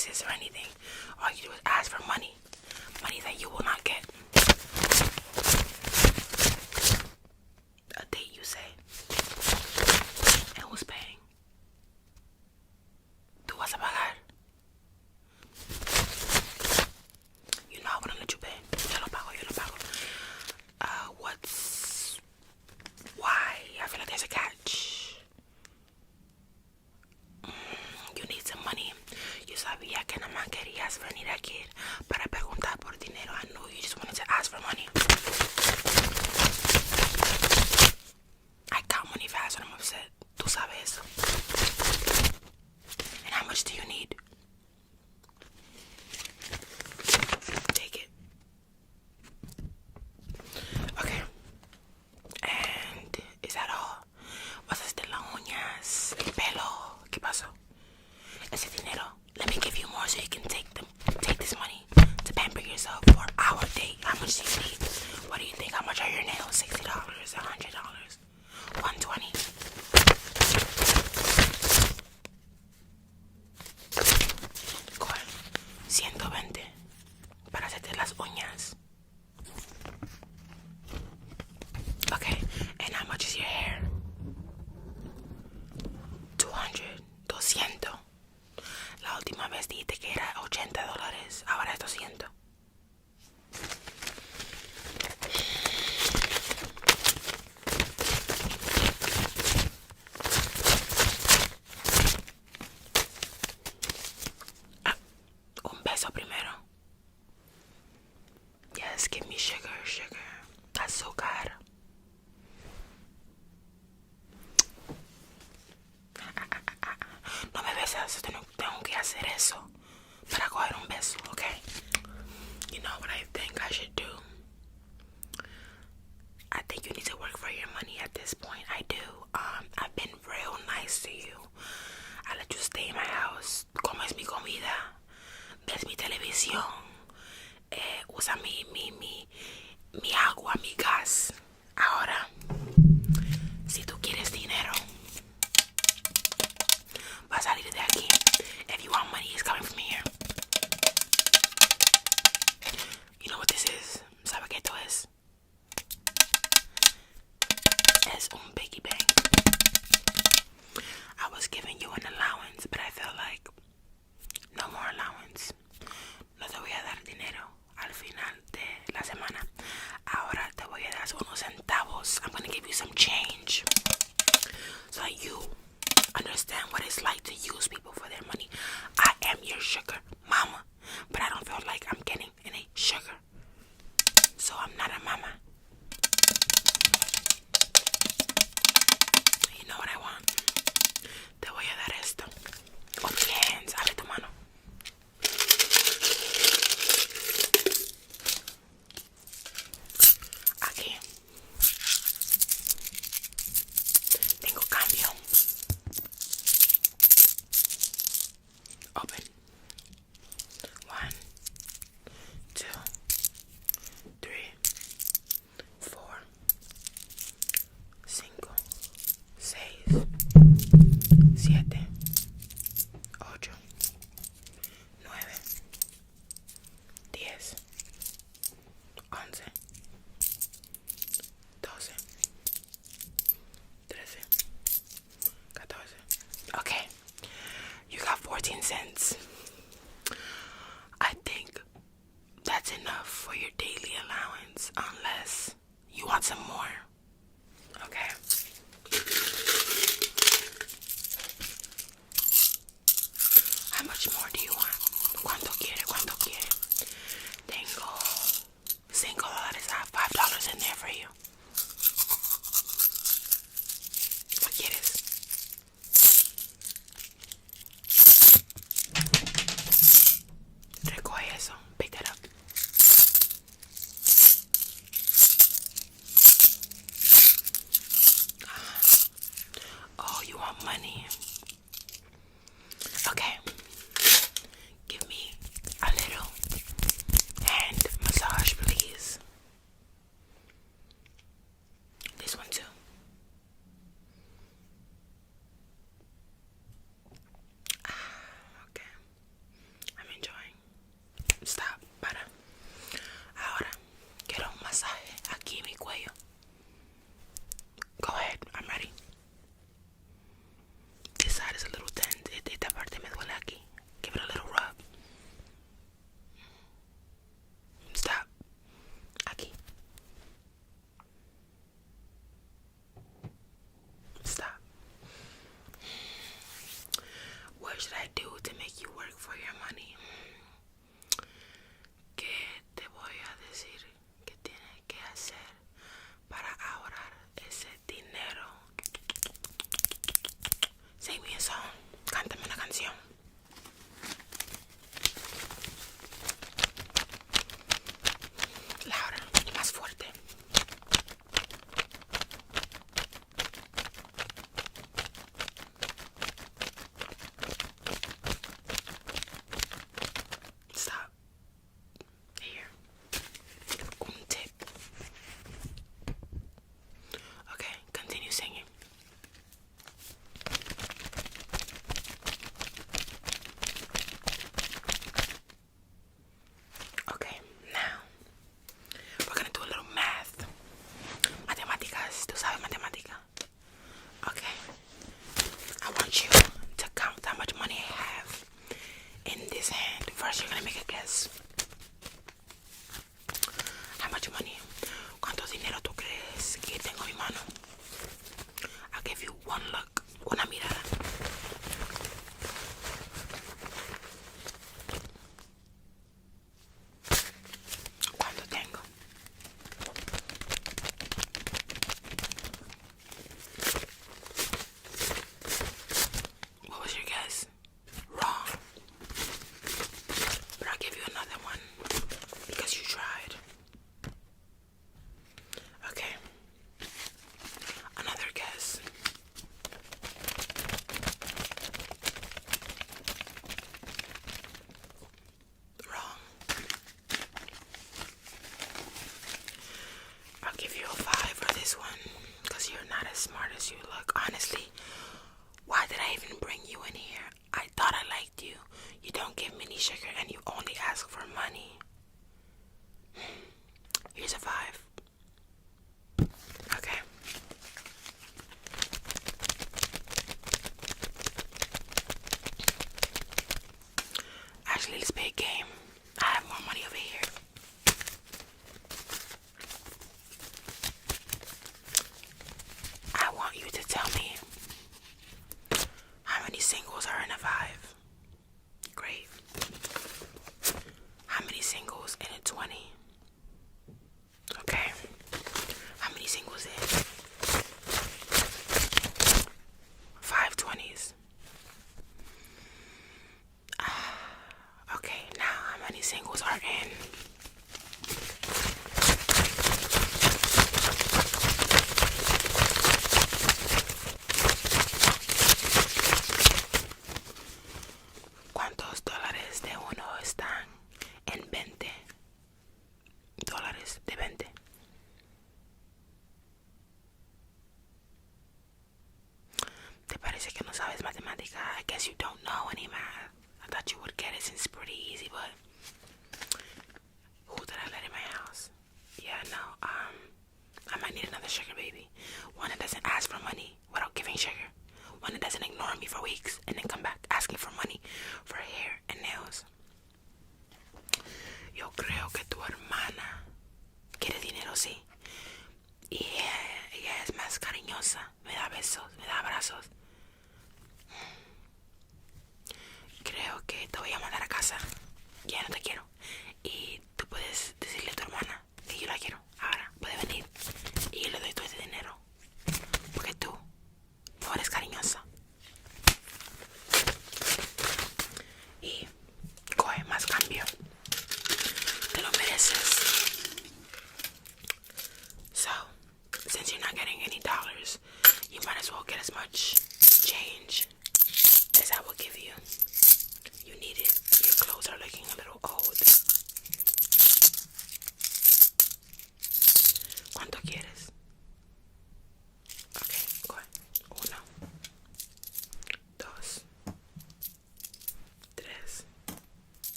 promises or anything. All you do is ask for money. Money that you will not get. A date, you say. And who's paying? ¿Tú vas a pagar? You know I wouldn't let you pay. Yo lo pago. Why? I feel like there's a catch. You need some money. Yo sabía que nada más querías venir aquí para preguntar por dinero. I knew you just wanted to ask for money. I count money fast when I'm upset. Tú sabes eso. And how much do you need? Take it. Okay. And is that all? ¿Vas a hacer las uñas? ¿El pelo? ¿Qué pasó? Ese dinero. Let me give you more so you can take this money to pamper yourself for our date. How much do you need? What do you think? How much are your nails? $60, $100, $120. Cool. 120 para hacerte las uñas. Okay, and how much is your hair? 200, 200. La última vez dijiste que era $80, ahora es 200. Un beso primero. Yes, give me sugar. Azúcar. No me besas, tengo que hacer eso para coger un beso, okay? You know what I think I should do? I think you need to work for your money at this point. I do. I've been real nice to you. I let you stay in my house. Comes mi comida. Ves mi televisión. Usa mi agua, mi gas. Ahora, si tú quieres dinero, va a salir de aquí. If you want money, it's coming from here. You know what this is? ¿Sabe qué esto es? Es un piggy bank. I was giving you an allowance, but I felt like no more allowance. No te voy a dar dinero al final de la semana. Ahora te voy a dar unos centavos. I'm going to give you some change so that you understand what it's like to use people for their money. I am your sugar mama, but I don't feel like I'm getting any sugar. So I'm not a mama. You know what I want? Te voy a dar esto. Open your hands. Abre tu mano. Aquí. Tengo cambio. Open. 1, 2, 3, 4, 5, 6, 7, 8, 9, 10, 11, 12, 13, 14. Okay, you got 14 cents. I think that's enough for your daily allowance, unless you want some more. Okay. How much more do you want? ¿Cuánto quiere? Tengo $5. I have $5 in there for you. ¿Qué quieres? Recoge eso. Pick that up. Oh, you want money? Okay. Give me a little hand massage, please. What should I do to make you work for your money? ¿Qué te voy a decir que tienes que hacer para ahorrar ese dinero? Sing me a song. Cántame una canción. Louder, más fuerte. Stop. Here. Un tip. Okay, continue singing. Okay, now we're gonna do a little math. Matemáticas. ¿Tú sabes matemática? Okay. I want you to count how much money I have in this hand. First, you're gonna make a guess. How much money? ¿Cuánto dinero tú crees que tengo en mi mano? I'll give you one look, una mirada. ¿Cuánto tengo? What was your guess? Wrong. But I'll give you another one because you tried. Okay. Another guess. Wrong. I'll give you a 5 for this one because you're not as smart as you look. Honestly, why did I even bring you in here? I thought I liked you. You don't give me any sugar and you only ask for money. Here's a 5. Okay. Actually, let's play a game. I have more money over here. I want you to tell me how many singles are in a 5. Great. How many singles in a 20? Okay. How many singles in 5 20s? Okay, now how many singles are in ¿cuántos dólares de uno están en 20 dólares de 20? ¿Te parece que no sabes matemática? I guess you don't know any math. I thought you would get it since it's pretty easy, but who did I let in my house? Yeah, no, I might need another sugar baby. One that doesn't ask for money without giving sugar. One that doesn't ignore me for weeks and then come back asking for money for hair and nails. Yo creo que tu hermana quiere dinero, sí. Y ella es más cariñosa. Me da besos, me da abrazos. Creo que te voy a mandar a casa. Ya no te quiero. Y tú puedes decirle a tu hermana que yo la quiero. Ahora puede venir y yo le doy todo ese dinero. Porque tú no eres cariñosa.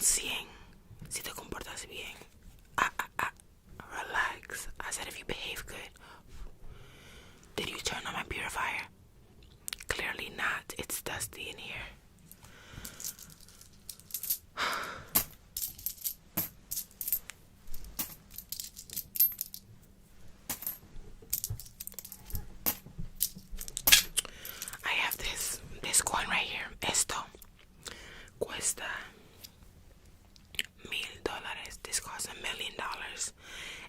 100 si te comportas bien. Relax. I said if you behave good. Did you turn on my purifier? Clearly not. It's dusty in here. I have this coin right here. Esto cuesta $1,000. This costs $1 million,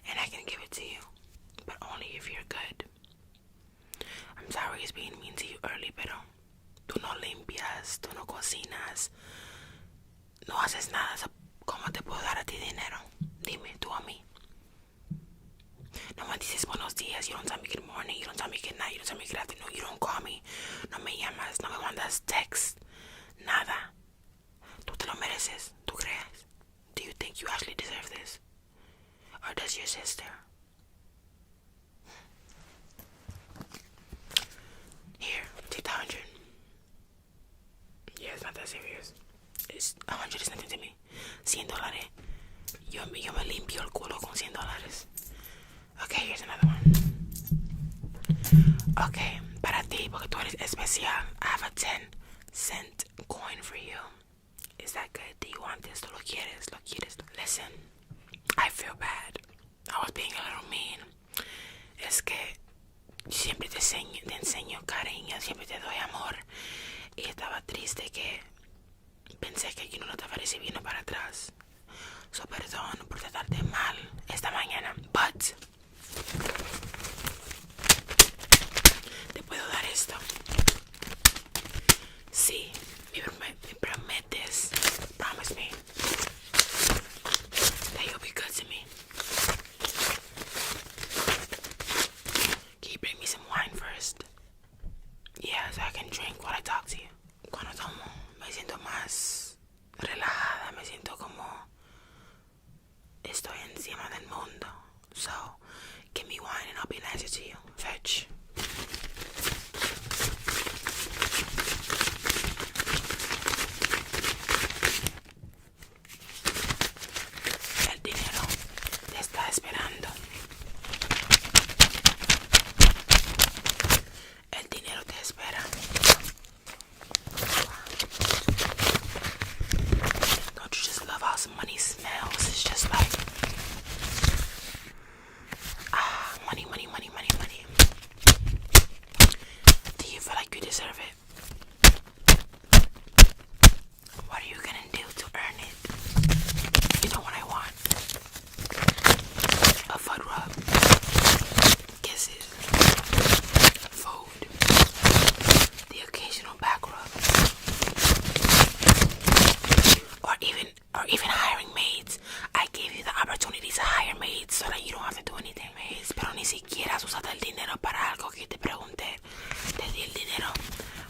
and I can give it to you, but only if you're good. I'm sorry it's being mean to you early, pero tú no limpias, tú no cocinas, no haces nada. ¿Cómo te puedo dar a ti dinero? Dime, tú a mí. No me dices buenos días. You don't tell me good morning. You don't tell me good night. You don't tell me good afternoon. You don't call me. No me llamas. No me mandas text. Nada. Tú te lo mereces. ¿Tú crees? Do you think you actually deserve this? Or does your sister? Here, take the 100. Yeah, it's not that serious. It's 100 is nothing to me. $100. Yo me limpio el culo con $100. Okay, here's another one. Okay, para ti, porque tú eres especial, I have a 10-cent coin for you. Is that good? Do you want this? ¿Tú lo quieres? ¿Lo quieres? Listen, I feel bad. I was being a little mean. Es que siempre te enseño cariño, siempre te doy amor. Y estaba triste que pensé que yo no lo estaba recibiendo para atrás. So perdón por tratarte mal esta mañana. But te puedo dar esto. Sí, me prometes. Promise me that you'll be good to me. Can you bring me some wine first? Yeah, so I can drink while I talk to you. Cuando tomo, me siento más relajada, me siento como estoy encima del mundo. So, give me wine and I'll be nicer to you. Fetch. El dinero te está esperando. El dinero te espera. Don't you just love how some money smells? It's just like money, money, money, money, money. Do you feel like you deserve it? What are you gonna do to earn it? You know what I want? A foot rub, kisses, food, the occasional back rub, or even hiring maids. I gave you the opportunity to hire maids so that you don't have to do anything, maids. Pero ni siquiera has usado el dinero para algo que te pregunté. Te di el dinero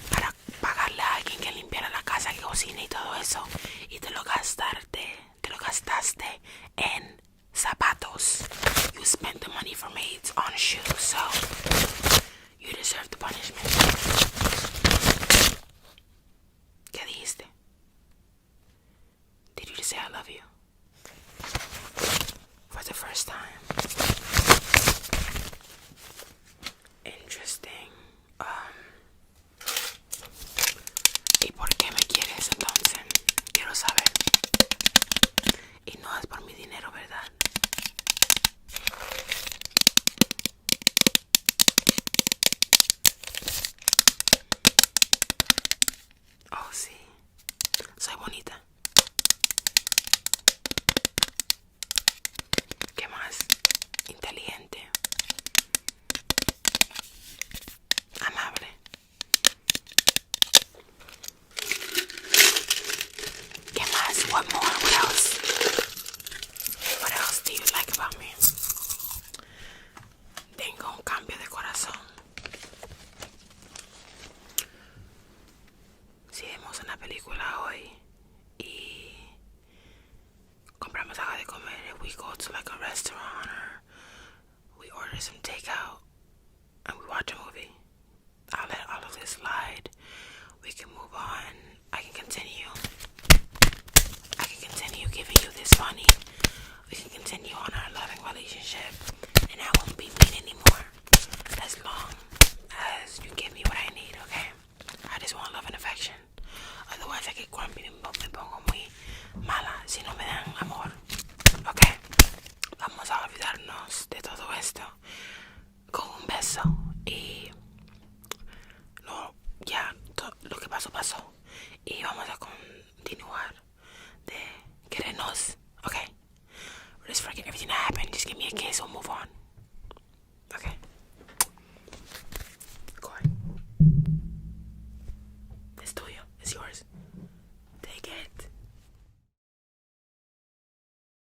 para pagarle a alguien que limpiara la casa, que cocine y todo eso. Y te lo gastaste en zapatos. You spent the money for maids on shoes, so you deserve the punishment. ¿Qué dijiste? Did you just say I love you? For the first time. Interesting. ¿Y por qué me quieres entonces? Quiero saber. Y no es por mi dinero, ¿verdad? Oh, sí. Soy bonita. ¿Qué más? Inteligente. Amable. ¿Qué más? What more? What else? What else do you like about me? Tengo un cambio de corazón. Si vemos una película hoy y compramos algo de comer, if we go to like a restaurant or we order some takeout and we watch a movie, I'll let all of this slide. We can move on. I can continue funny, we can continue on our loving relationship, and I won't be mean anymore. As long as you give me what I need, okay? I just want love and affection. Otherwise, I get grumpy, me pongo muy mala si no me dan amor, okay? Vamos a olvidarnos de todo esto con un beso y lo que pasó, pasó. Y vamos a continuar de querernos, okay? Just forget everything that happened. Just give me a kiss or move on.